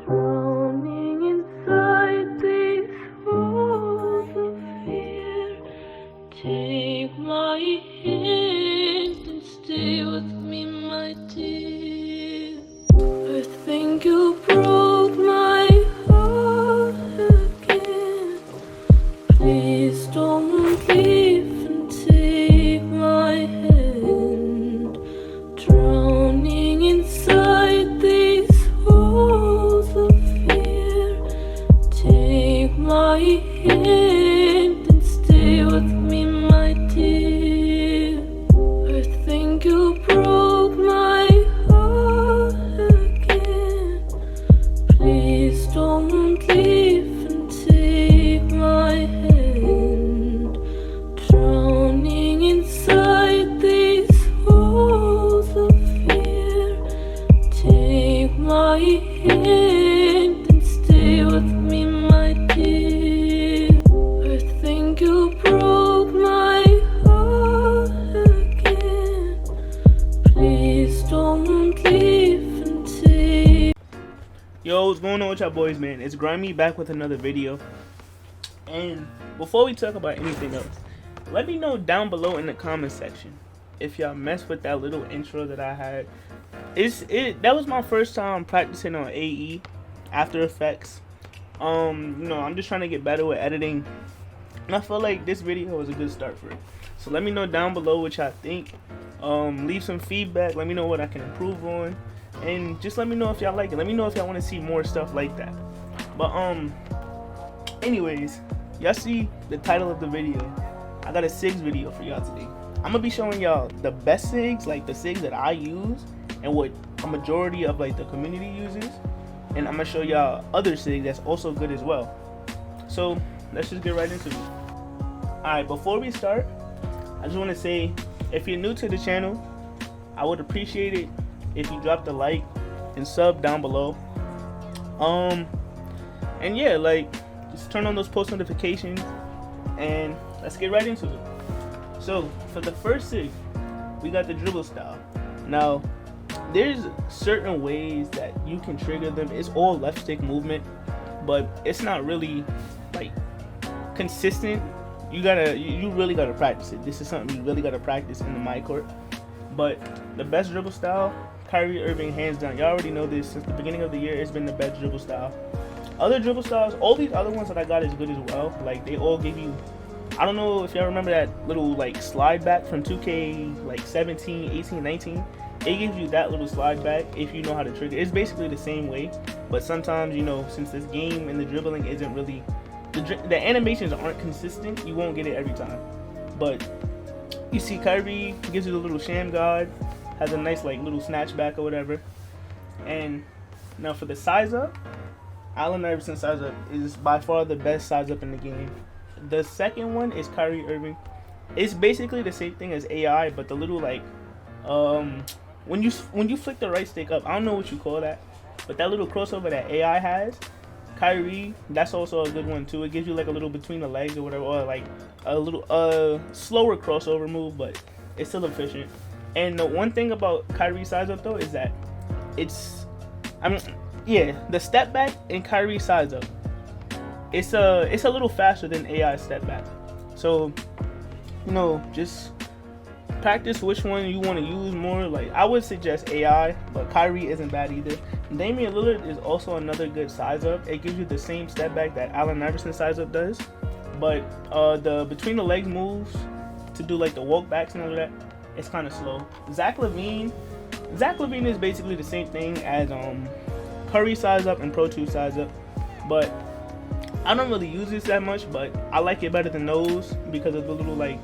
Drowning inside these walls of fear. Take my hand and stay with me, my dear. I think you broke my heart again. Please don't leave and take my hand. Drowning inside these walls of fear. Take my hand and stay with me, my dear. I think you broke my heart again. Please don't leave and take my hand. Drowning inside these walls of fear. Take my hand and stay with me, my dear. I think you broke my heart again. Please don't leave and take. Yo, what's going on with y'all boys, man? It's Grimy back with another video. And before we talk about anything else, let me know down below in the comment section if y'all mess with that little intro that I had. That was my first time practicing on AE, After Effects. I'm just trying to get better with editing, and I feel like this video was a good start for it. So let me know down below what y'all think. Leave some feedback. Let me know what I can improve on, and just let me know if y'all like it. Let me know if y'all want to see more stuff like that. But anyways, y'all see the title of the video. I got a SIGS video for y'all today. I'm gonna be showing y'all the best SIGs, like the SIGs that I use and what a majority of like the community uses, and I'm gonna show y'all other SIGs that's also good as well. So let's just get right into it. Alright, before we start, I just want to say, if you're new to the channel, I would appreciate it if you dropped a like and sub down below. And yeah, like, just turn on those post notifications and let's get right into it. So for the first SIG, we got the Dribble Style. Now there's certain ways that you can trigger them. It's all left stick movement, but it's not really like consistent. You really gotta practice it. This is something you really gotta practice in the MYCAREER. But the best dribble style, Kyrie Irving, hands down. Y'all already know this. Since the beginning of the year, it's been the best dribble style. Other dribble styles, all these other ones that I got is good as well. Like, they all give you, I don't know if y'all remember that little like slide back from 2K like 17, 18, 19. It gives you that little slide back if you know how to trigger. It's basically the same way, but sometimes, since this game and the dribbling isn't really, the animations aren't consistent, you won't get it every time. But you see Kyrie gives you the little sham guard, has a nice like little snatch back or whatever. And now for the size up, Allen Iverson size up is by far the best size up in the game. The second one is Kyrie Irving. It's basically the same thing as AI, but the little like when you flick the right stick up, I don't know what you call that, but that little crossover that AI has, Kyrie, that's also a good one too. It gives you like a little between the legs or whatever, or like a little slower crossover move, but it's still efficient. And the one thing about Kyrie size up though is that the step back in Kyrie size up, it's a little faster than AI step back. So just practice which one you want to use more. Like, I would suggest AI, but Kyrie isn't bad either. Damian Lillard is also another good size up. It gives you the same step back that Allen Iverson size up does, but the between the legs moves to do like the walk backs and all of that, it's kind of slow. Zach LaVine is basically the same thing as Curry size up and Pro 2 size up, but I don't really use this that much, but I like it better than those because of the little like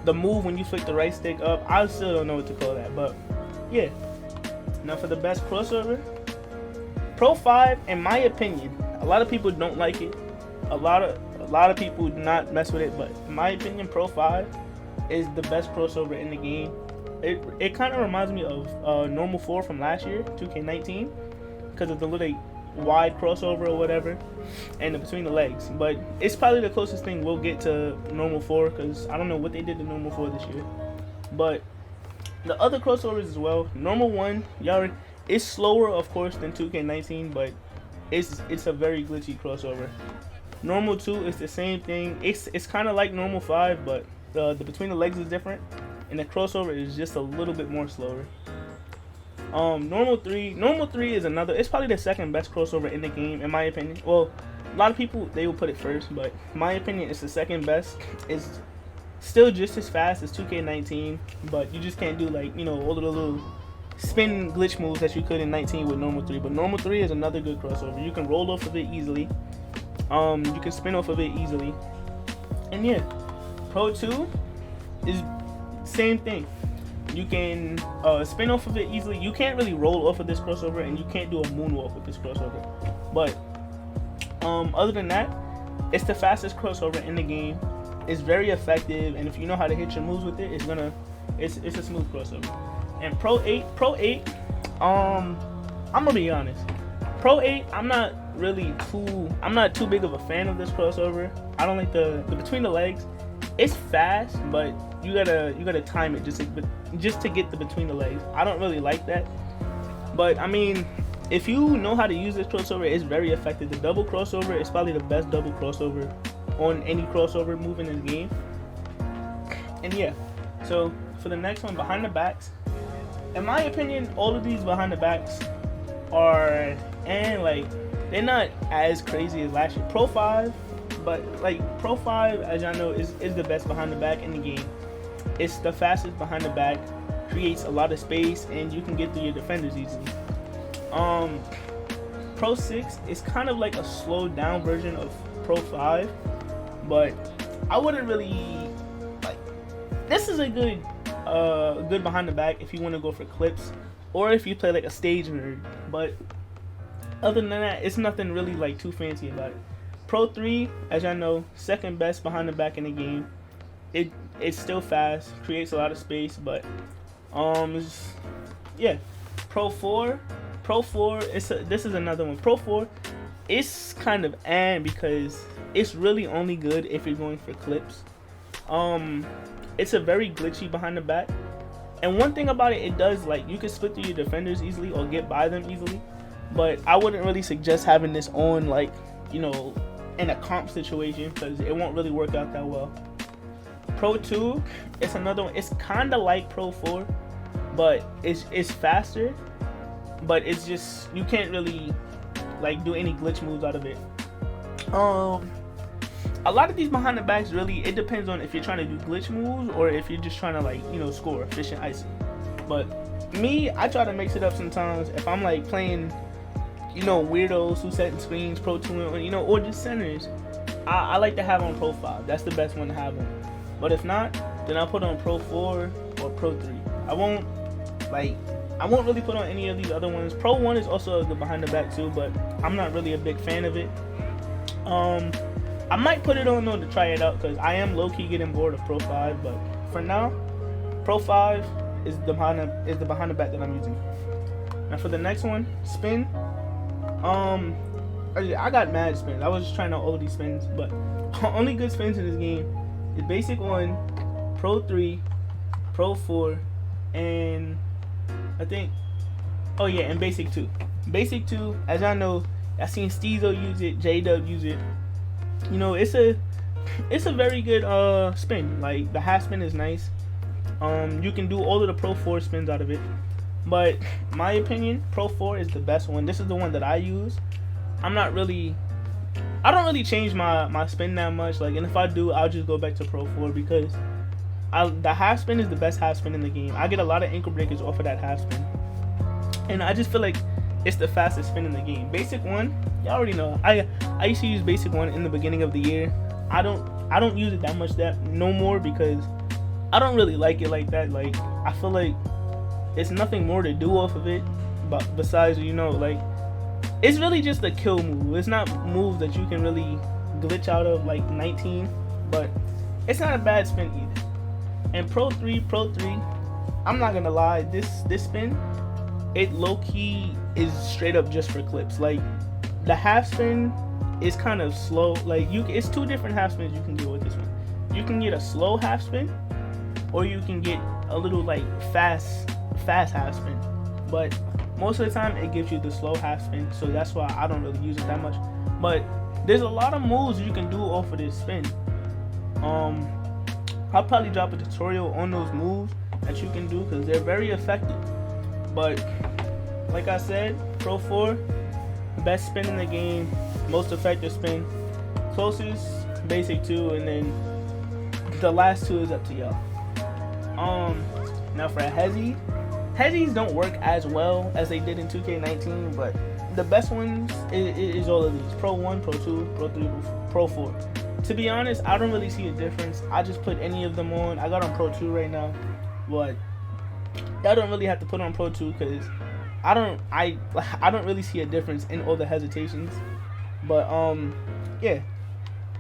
the move when you flick the right stick up. I still don't know what to call that, but yeah. Now for the best crossover, Pro 5, in my opinion, a lot of people don't like it. A lot of people do not mess with it, but in my opinion, Pro 5 is the best crossover in the game. It kind of reminds me of Normal 4 from last year, 2K19, because of the little wide crossover or whatever, and between the legs. But it's probably the closest thing we'll get to normal 4, because I don't know what they did to normal 4 this year. But the other crossovers as well. Normal 1, y'all, it's slower of course than 2K19, but it's a very glitchy crossover. Normal 2 is the same thing. It's kind of like normal 5, but the between the legs is different, and the crossover is just a little bit more slower. Normal 3 is another. It's probably the second best crossover in the game, in my opinion. Well, a lot of people, they will put it first, but in my opinion, it's the second best. It's still just as fast as 2K19, but you just can't do, like, you know, all of the little spin glitch moves that you could in 19 with normal 3. But normal 3 is another good crossover. You can roll off of it easily. You can spin off of it easily. And yeah, Pro 2 is same thing. You can spin off of it easily. You can't really roll off of this crossover, and you can't do a moonwalk with this crossover. But other than that, it's the fastest crossover in the game. It's very effective, and if you know how to hit your moves with it, it's a smooth crossover. And Pro 8, I'm gonna be honest. Pro 8, I'm not too big of a fan of this crossover. I don't like the between the legs. It's fast, but you gotta time it just to get the between the legs. I don't really like that. But I mean, if you know how to use this crossover, it's very effective. The double crossover is probably the best double crossover on any crossover move in this game. And yeah, so for the next one, behind the backs, in my opinion, all of these behind the backs are, and like, they're not as crazy as last year. Pro 5, but like Pro 5, as y'all know, is the best behind the back in the game. It's the fastest behind the back, creates a lot of space, and you can get through your defenders easily. Pro 6 is kind of like a slowed down version of Pro 5, but I wouldn't really like. This is a good behind the back if you want to go for clips, or if you play like a stage nerd. But other than that, it's nothing really like too fancy about it. Pro 3, as y'all know, second best behind the back in the game. It's still fast, creates a lot of space, but yeah. Pro 4, this is another one. Pro 4, it's kind of because it's really only good if you're going for clips. It's a very glitchy behind the back, and one thing about it does, like, you can split through your defenders easily or get by them easily, but I wouldn't really suggest having this on, like, you know, in a comp situation, because it won't really work out that well. Pro 2, it's another one. It's kind of like Pro 4, but it's faster, but it's just, you can't really like do any glitch moves out of it. A lot of these behind the backs, really, it depends on if you're trying to do glitch moves or if you're just trying to, like, you know, score efficient icing. But me, I try to mix it up sometimes. If I'm like playing, you know, weirdos who setting screens, Pro 2, you know, or just centers, I like to have on Pro 5. That's the best one to have on. But if not, then I'll put on Pro 4 or Pro 3. I won't really put on any of these other ones. Pro 1 is also a good behind the back too, but I'm not really a big fan of it. I might put it on though to try it out, because I am low-key getting bored of Pro 5, but for now, Pro 5 is the behind the back that I'm using. Now for the next one, spin. I got mad spins. I was just trying out all of these spins, but only good spins in this game is Basic 1, Pro 3, Pro 4, and I think, oh yeah, and Basic 2. Basic 2, as y'all know, I've seen STEEZO use it, J-Dub use it. You know, it's a very good spin. Like, the half spin is nice. You can do all of the Pro 4 spins out of it. But my opinion, Pro 4 is the best one. This is the one that I use. I don't really change my spin that much. Like, and if I do, I'll just go back to Pro 4, because the half spin is the best half spin in the game. I get a lot of ankle breakers off of that half spin, and I just feel like it's the fastest spin in the game. Basic 1, y'all already know. I used to use Basic 1 in the beginning of the year. I don't use it that much no more, because I don't really like it like that. Like, I feel like it's nothing more to do off of it, but besides, you know, like, it's really just a kill move. It's not moves that you can really glitch out of like 19, but it's not a bad spin either. And Pro 3, I'm not gonna lie, this spin, it low-key is straight up just for clips. Like, the half spin is kind of slow. Like it's two different half spins you can get with this one. You can get a slow half spin, or you can get a little like fast half spin. But most of the time it gives you the slow half spin, so that's why I don't really use it that much. But there's a lot of moves you can do off of this spin. I'll probably drop a tutorial on those moves that you can do because they're very effective. But like I said, Pro 4, best spin in the game, most effective spin. Closest, basic 2, and then the last 2 is up to y'all. Now for a Hezzies don't work as well as they did in 2K19, but the best ones is all of these: Pro 1, Pro 2, Pro 3, Pro 4. To be honest, I don't really see a difference. I just put any of them on. I got on Pro 2 right now, but I don't really have to put on Pro 2 because I don't really see a difference in all the hesitations. But yeah.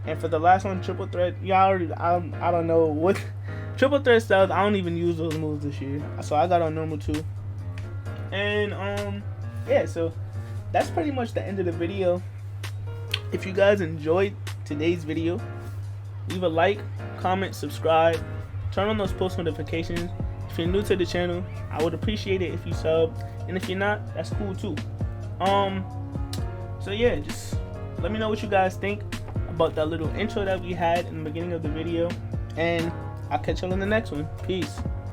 And for the last one, triple threat, y'all already, I don't know what triple threat styles. I don't even use those moves this year, so I got on normal too. And yeah, so that's pretty much the end of the video. If you guys enjoyed today's video, leave a like, comment, subscribe, turn on those post notifications. If you're new to the channel, I would appreciate it if you sub, and if you're not, that's cool too. So yeah, just let me know what you guys think about that little intro that we had in the beginning of the video, and I'll catch y'all in the next one. Peace.